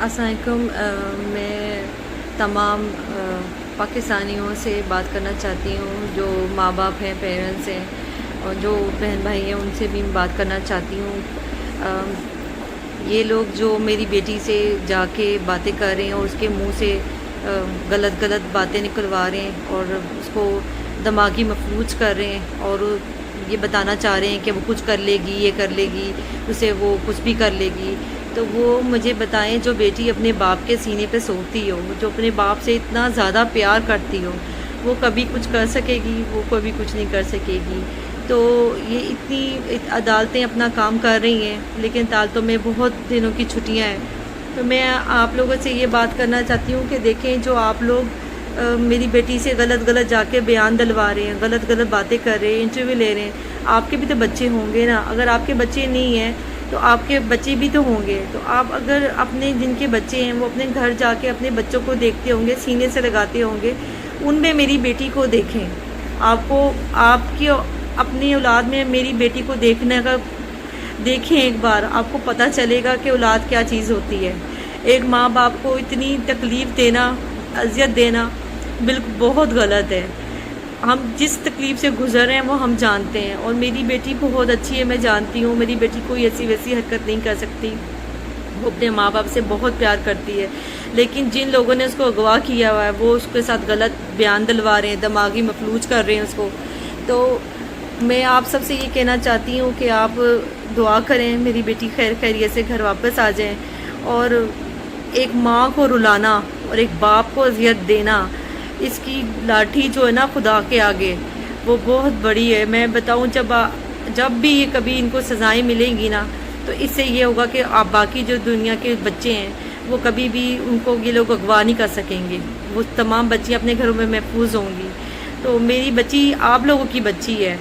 السلام علیکم۔ میں تمام پاکستانیوں سے بات کرنا چاہتی ہوں جو ماں باپ ہیں، پیرنٹس ہیں، اور جو بہن بھائی ہیں، ان سے بھی میں بات کرنا چاہتی ہوں۔ یہ لوگ جو میری بیٹی سے جا کے باتیں کر رہے ہیں اور اس کے منہ سے غلط باتیں نکلوا رہے ہیں اور اس کو دماغی مفلوج کر رہے ہیں اور یہ بتانا چاہ رہے ہیں کہ وہ کچھ کر لے گی، یہ کر لے گی، اسے وہ کچھ بھی کر لے گی، تو وہ مجھے بتائیں جو بیٹی اپنے باپ کے سینے پہ سوتی ہو، جو اپنے باپ سے اتنا زیادہ پیار کرتی ہو، وہ کبھی کچھ کر سکے گی؟ وہ کبھی کچھ نہیں کر سکے گی۔ تو یہ اتنی عدالتیں اپنا کام کر رہی ہیں، لیکن عدالتوں میں بہت دنوں کی چھٹیاں ہیں۔ تو میں آپ لوگوں سے یہ بات کرنا چاہتی ہوں کہ دیکھیں، جو آپ لوگ میری بیٹی سے غلط جا کے بیان دلوا رہے ہیں، غلط باتیں کر رہے ہیں، انٹرویو لے رہے ہیں، آپ کے بھی تو بچے ہوں گے نا۔ اگر آپ کے بچے نہیں ہیں تو آپ کے بچے بھی تو ہوں گے۔ تو آپ اگر اپنے جن کے بچے ہیں وہ اپنے گھر جا کے اپنے بچوں کو دیکھتے ہوں گے، سینے سے لگاتے ہوں گے، ان میں میری بیٹی کو دیکھیں۔ آپ کی اپنی اولاد میں میری بیٹی کو دیکھیں ایک بار، آپ کو پتہ چلے گا کہ اولاد کیا چیز ہوتی ہے۔ ایک ماں باپ کو اتنی تکلیف دینا، اذیت دینا بالکل بہت غلط ہے۔ ہم جس تکلیف سے گزر رہے ہیں وہ ہم جانتے ہیں، اور میری بیٹی بہت اچھی ہے، میں جانتی ہوں میری بیٹی کوئی ایسی ویسی حرکت نہیں کر سکتی، وہ اپنے ماں باپ سے بہت پیار کرتی ہے۔ لیکن جن لوگوں نے اس کو اغوا کیا ہوا ہے وہ اس کے ساتھ غلط بیان دلوا رہے ہیں، دماغی مفلوج کر رہے ہیں اس کو۔ تو میں آپ سب سے یہ کہنا چاہتی ہوں کہ آپ دعا کریں میری بیٹی خیریت سے گھر واپس آ جائیں۔ اور ایک ماں کو رلانا اور ایک باپ کو اذیت دینا، اس کی لاٹھی جو ہے نا خدا کے آگے وہ بہت بڑی ہے۔ میں بتاؤں، جب بھی یہ کبھی ان کو سزائیں ملیں گی نا، تو اس سے یہ ہوگا کہ آپ باقی جو دنیا کے بچے ہیں وہ کبھی بھی ان کو یہ لوگ اغوا نہیں کر سکیں گے، وہ تمام بچیاں اپنے گھروں میں محفوظ ہوں گی۔ تو میری بچی آپ لوگوں کی بچی ہے،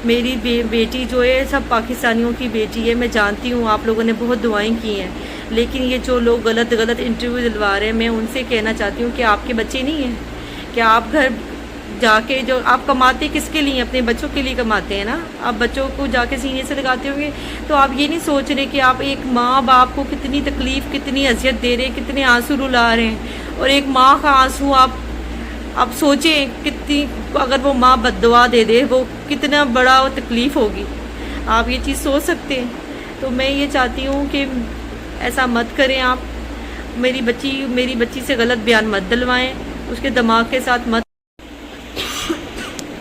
میری بیٹی جو ہے سب پاکستانیوں کی بیٹی ہے۔ میں جانتی ہوں آپ لوگوں نے بہت دعائیں کی ہیں، لیکن یہ جو لوگ غلط انٹرویو دلوا رہے ہیں، میں ان سے کہنا چاہتی ہوں کہ آپ کے بچے نہیں ہیں کہ آپ گھر جا کے جو آپ کماتے کس کے لیے؟ اپنے بچوں کے لیے کماتے ہیں نا۔ آپ بچوں کو جا کے سینے سے لگاتے ہوں گے تو آپ یہ نہیں سوچ رہے کہ آپ ایک ماں باپ کو کتنی تکلیف، کتنی اذیت دے رہے ہیں، کتنے آنسو رلا رہے ہیں۔ اور ایک ماں کا آنسو آپ سوچیں کتنی، اگر وہ ماں بد دعا دے دے وہ کتنا بڑا تکلیف ہوگی، آپ یہ چیز سوچ سکتے ہیں۔ تو میں یہ چاہتی ہوں کہ ایسا مت کریں آپ، میری بچی سے غلط بیان مت دلوائیں، اس کے دماغ کے ساتھ مت۔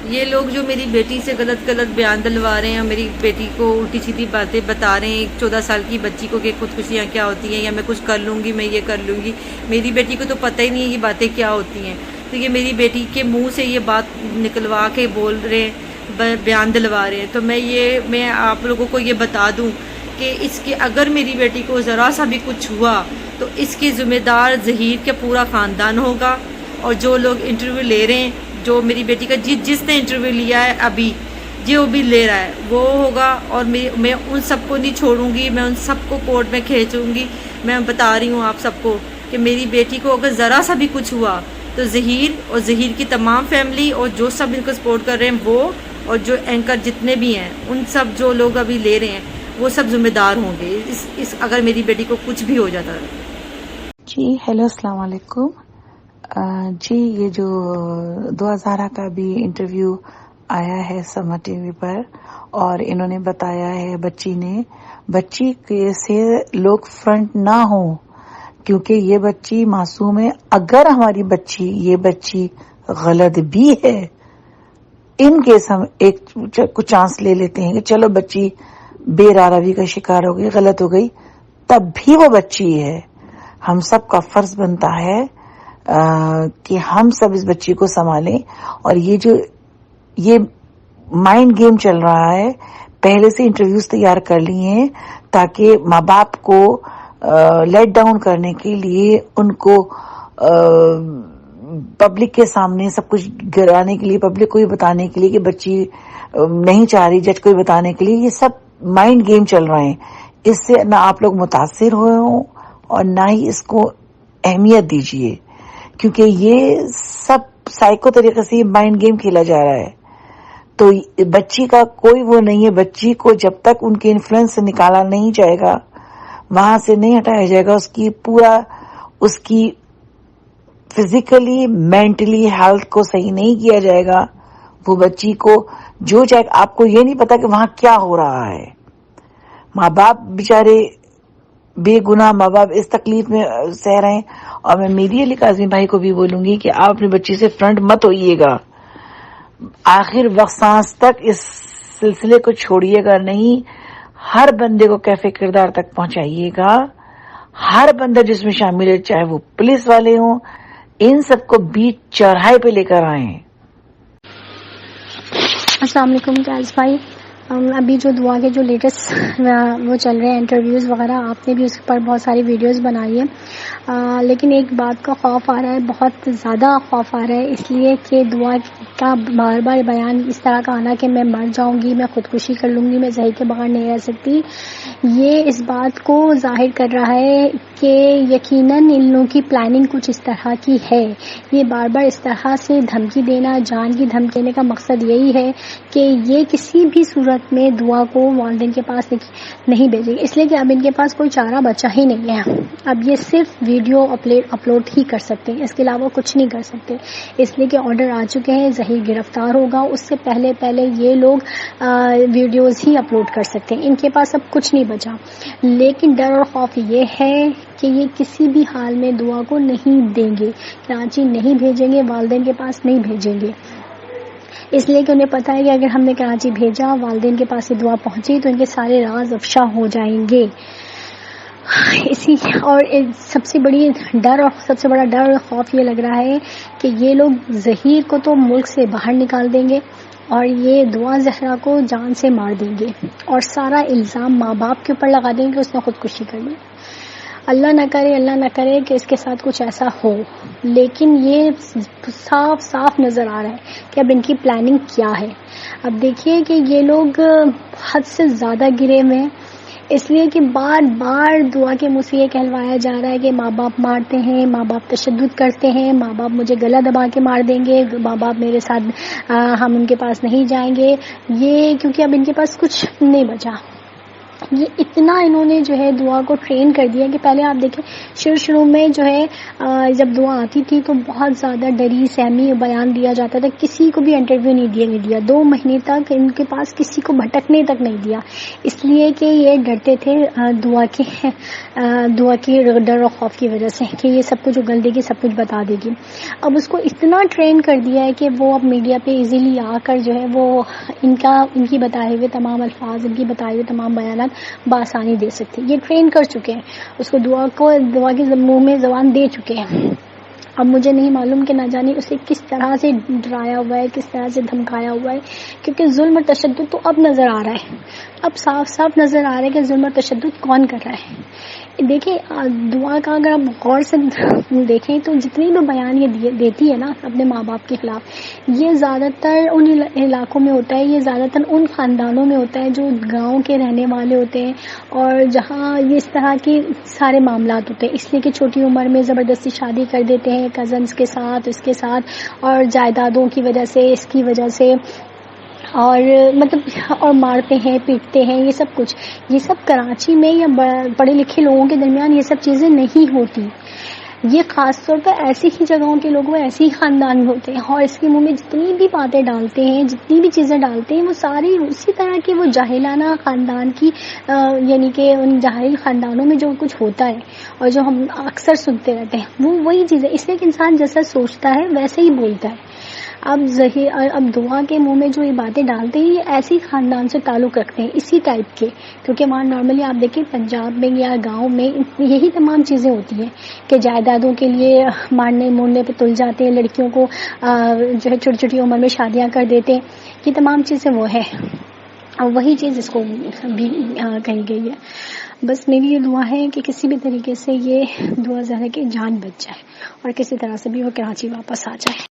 یہ لوگ جو میری بیٹی سے غلط بیان دلوا رہے ہیں، میری بیٹی کو الٹی سیدھی باتیں بتا رہے ہیں، ایک 14 سال کی بچی کو کہ خودکشیاں کیا ہوتی ہیں، یا میں کچھ کر لوں گی، میں یہ کر لوں گی۔ میری بیٹی کو تو پتہ ہی نہیں ہے یہ باتیں کیا ہوتی ہیں، تو یہ میری بیٹی کے منہ سے یہ بات نکلوا کے بول رہے ہیں، بیان دلوا رہے ہیں۔ تو میں آپ لوگوں کو یہ بتا دوں کہ اس کے اگر میری بیٹی کو ذرا سا بھی کچھ ہوا تو اس کی ذمہ دار ظہیر کے پورا خاندان ہوگا، اور جو لوگ انٹرویو لے رہے ہیں، جو میری بیٹی کا جس نے انٹرویو لیا ہے ابھی، جو بھی لے رہا ہے وہ ہوگا، اور میں ان سب کو نہیں چھوڑوں گی، میں ان سب کو کورٹ میں کھینچوں گی۔ میں بتا رہی ہوں آپ سب کو کہ میری بیٹی کو اگر ذرا سا بھی کچھ ہوا تو ظہیر اور ظہیر کی تمام فیملی اور جو سب ان کو سپورٹ کر رہے ہیں وہ، اور جو اینکر جتنے بھی ہیں، ان سب جو لوگ ابھی لے رہے ہیں وہ سب ذمہ دار ہوں گے اگر میری بیٹی کو کچھ بھی ہو جاتا ہے۔ جی ہیلو، السلام علیکم۔ جی یہ جو 2000 کا بھی انٹرویو آیا ہے سما ٹی وی پر، اور انہوں نے بتایا ہے بچی کے سے لوگ فرنٹ نہ ہوں، کیونکہ یہ بچی معصوم ہے۔ اگر ہماری یہ بچی غلط بھی ہے، ان کیس ہم کچھ چانس لے لیتے ہیں کہ چلو بچی بے راروی کا شکار ہو گئی، غلط ہو گئی، تب بھی وہ بچی ہے۔ ہم سب کا فرض بنتا ہے کہ ہم سب اس بچی کو سنبھالیں۔ اور یہ مائنڈ گیم چل رہا ہے، پہلے سے انٹرویوز تیار کر لیے ہیں تاکہ ماں باپ کو لیٹ ڈاؤن کرنے کے لیے، ان کو پبلک کے سامنے سب کچھ گرانے کے لیے، پبلک کو یہ بتانے کے لیے کہ بچی نہیں چاہ رہی، جج کو یہ بتانے کے لیے، یہ سب مائنڈ گیم چل رہے ہیں۔ اس سے نہ آپ لوگ متاثر ہوئے ہوں اور نہ ہی اس کو اہمیت دیجیے، کیونکہ یہ سب سائیکو طریقے سے یہ مائنڈ گیم کھیلا جا رہا ہے۔ تو بچی کا کوئی وہ نہیں ہے، بچی کو جب تک ان کے انفلوئنس سے نکالا نہیں جائے گا، وہاں سے نہیں ہٹایا جائے گا، اس کی پورا اس کی فزیکلی مینٹلی ہیلتھ کو صحیح نہیں کیا جائے گا، وہ بچی کو جو چاہے، آپ کو یہ نہیں پتا کہ وہاں کیا ہو رہا ہے. ماں باپ بیچارے بے گناہ ماں باپ اس تکلیف میں سہ رہے ہیں. اور میں میری علی کاظمی بھائی کو بھی بولوں گی کہ آپ اپنی بچی سے فرنٹ مت ہوئیے گا، آخر وقت سانس تک اس سلسلے کو چھوڑیے گا نہیں. ہر بندے کو کیفے کردار تک پہنچائیے گا، ہر بندہ جس میں شامل ہے، چاہے وہ پولیس والے ہوں، ان سب کو بیچ چوراہے پہ لے کر آئیں. السلام علیکم کیس بھائی. ابھی جو دعا کے جو لیٹسٹ وہ چل رہے ہیں انٹرویوز وغیرہ، آپ نے بھی اس پر بہت ساری ویڈیوز بنائی ہیں، لیکن ایک بات کا خوف آ رہا ہے، بہت زیادہ خوف آ رہا ہے، اس لیے کہ دعا کا بار بار بیان اس طرح کا آنا کہ میں مر جاؤں گی، میں خودکشی کر لوں گی، میں صحیح کے بغیر نہیں رہ سکتی، یہ اس بات کو ظاہر کر رہا ہے کہ یقیناً ان لوگوں کی پلاننگ کچھ اس طرح کی ہے. یہ بار بار اس طرح سے دھمکی دینا، جان کی دھمکی دینے کا مقصد یہی ہے کہ یہ کسی بھی صورت میں دعا کو والدین کے پاس نہیں بھیجے گی، اس لیے کہ اب ان کے پاس کوئی چارہ بچہ ہی نہیں ہے. اب یہ صرف ویڈیو اپلوڈ ہی کر سکتے ہیں، اس کے علاوہ کچھ نہیں کر سکتے، اس لیے کہ آرڈر آ چکے ہیں، ظہیر گرفتار ہوگا، اس سے پہلے یہ لوگ ویڈیوز ہی اپلوڈ کر سکتے ہیں، ان کے پاس اب کچھ نہیں بچا. لیکن ڈر اور خوف یہ ہے کہ یہ کسی بھی حال میں دعا کو نہیں دیں گے، کراچی نہیں بھیجیں گے، والدین کے پاس نہیں بھیجیں گے، اس لیے کہ انہیں پتا ہے کہ اگر ہم نے کراچی بھیجا، والدین کے پاس یہ دعا پہنچی تو ان کے سارے راز افشا ہو جائیں گے. اور سب سے بڑا ڈر اور خوف یہ لگ رہا ہے کہ یہ لوگ ظہیر کو تو ملک سے باہر نکال دیں گے اور یہ دعا زہرا کو جان سے مار دیں گے اور سارا الزام ماں باپ کے اوپر لگا دیں گے کہ اس نے خودکشی کر لی. اللہ نہ کرے کہ اس کے ساتھ کچھ ایسا ہو، لیکن یہ صاف نظر آ رہا ہے کہ اب ان کی پلاننگ کیا ہے. اب دیکھیے کہ یہ لوگ حد سے زیادہ گرے ہوئے ہیں، اس لیے کہ بار بار دعا کے منہ سے یہ کہلوایا جا رہا ہے کہ ماں باپ مارتے ہیں، ماں باپ تشدد کرتے ہیں، ماں باپ مجھے گلا دبا کے مار دیں گے، ماں باپ میرے ساتھ ہم ان کے پاس نہیں جائیں گے. یہ کیونکہ اب ان کے پاس کچھ نہیں بچا، یہ اتنا انہوں نے جو ہے دعا کو ٹرین کر دیا کہ پہلے آپ دیکھیں شروع میں جو ہے جب دعا آتی تھی تو بہت زیادہ ڈری سہمی بیان دیا جاتا تھا، کسی کو بھی انٹرویو نہیں دیا 2 مہینے تک ان کے پاس کسی کو بھٹکنے تک نہیں دیا، اس لیے کہ یہ ڈرتے تھے دعا کی ڈر اور خوف کی وجہ سے کہ یہ سب کچھ اگل دے گی، سب کچھ بتا دے گی. اب اس کو اتنا ٹرین کر دیا ہے کہ وہ اب میڈیا پہ ایزیلی آ کر جو ہے وہ ان کی بتائے ہوئے تمام الفاظ، ان کی بتائے ہوئے تمام بیانات بآسانی دے سکتے. یہ ٹرین کر چکے ہیں، اس کو دعا کے منہ میں زبان دے چکے ہیں. اب مجھے نہیں معلوم کہ نہ جانے اسے کس طرح سے ڈرایا ہوا ہے، کس طرح سے دھمکایا ہوا ہے، کیونکہ ظلم اور تشدد تو اب نظر آ رہا ہے، اب صاف نظر آ رہا ہے کہ ظلم اور تشدد کون کر رہا ہے. دیکھیں دعا کا اگر آپ غور سے دیکھیں تو جتنی بھی بیان یہ دیتی ہے نا اپنے ماں باپ کے خلاف، یہ زیادہ تر ان علاقوں میں ہوتا ہے، یہ زیادہ تر ان خاندانوں میں ہوتا ہے جو گاؤں کے رہنے والے ہوتے ہیں اور جہاں یہ اس طرح کے سارے معاملات ہوتے ہیں. اس لیے کہ چھوٹی عمر میں زبردستی شادی کر دیتے ہیں کزنس کے ساتھ، اس کے ساتھ، اور جائیدادوں کی وجہ سے، اس کی وجہ سے، اور مارتے ہیں، پیٹتے ہیں. یہ سب کراچی میں یا پڑھے لکھے لوگوں کے درمیان یہ سب چیزیں نہیں ہوتی. یہ خاص طور پر ایسی ہی جگہوں کے لوگ ایسے ہی خاندان میں ہوتے ہیں اور اس کے منہ میں جتنی بھی باتیں ڈالتے ہیں، جتنی بھی چیزیں ڈالتے ہیں، وہ ساری اسی طرح کے وہ جاہلانہ خاندان کی یعنی کہ ان جاہل خاندانوں میں جو کچھ ہوتا ہے اور جو ہم اکثر سنتے رہتے ہیں وہ وہی چیزیں. اس لیے کہ انسان جیسا سوچتا ہے ویسے ہی بولتا ہے. اب دعا کے منہ میں جو یہ باتیں ڈالتے ہیں یہ ایسی خاندان سے تعلق رکھتے ہیں، اسی ٹائپ کے، کیونکہ وہاں نارملی آپ دیکھیں پنجاب میں یا گاؤں میں یہی تمام چیزیں ہوتی ہیں کہ جائیدادوں کے لیے مارنے مورنے پہ تل جاتے ہیں، لڑکیوں کو جو ہے چھوٹی چھوٹی عمر میں شادیاں کر دیتے ہیں. یہ تمام چیزیں وہ ہے اور وہی چیز اس کو بھی کہی گئی ہے. بس میری یہ دعا ہے کہ کسی بھی طریقے سے یہ دعا زہرا کی جان بچ جائے اور کسی طرح سے بھی وہ کراچی واپس آ جائے.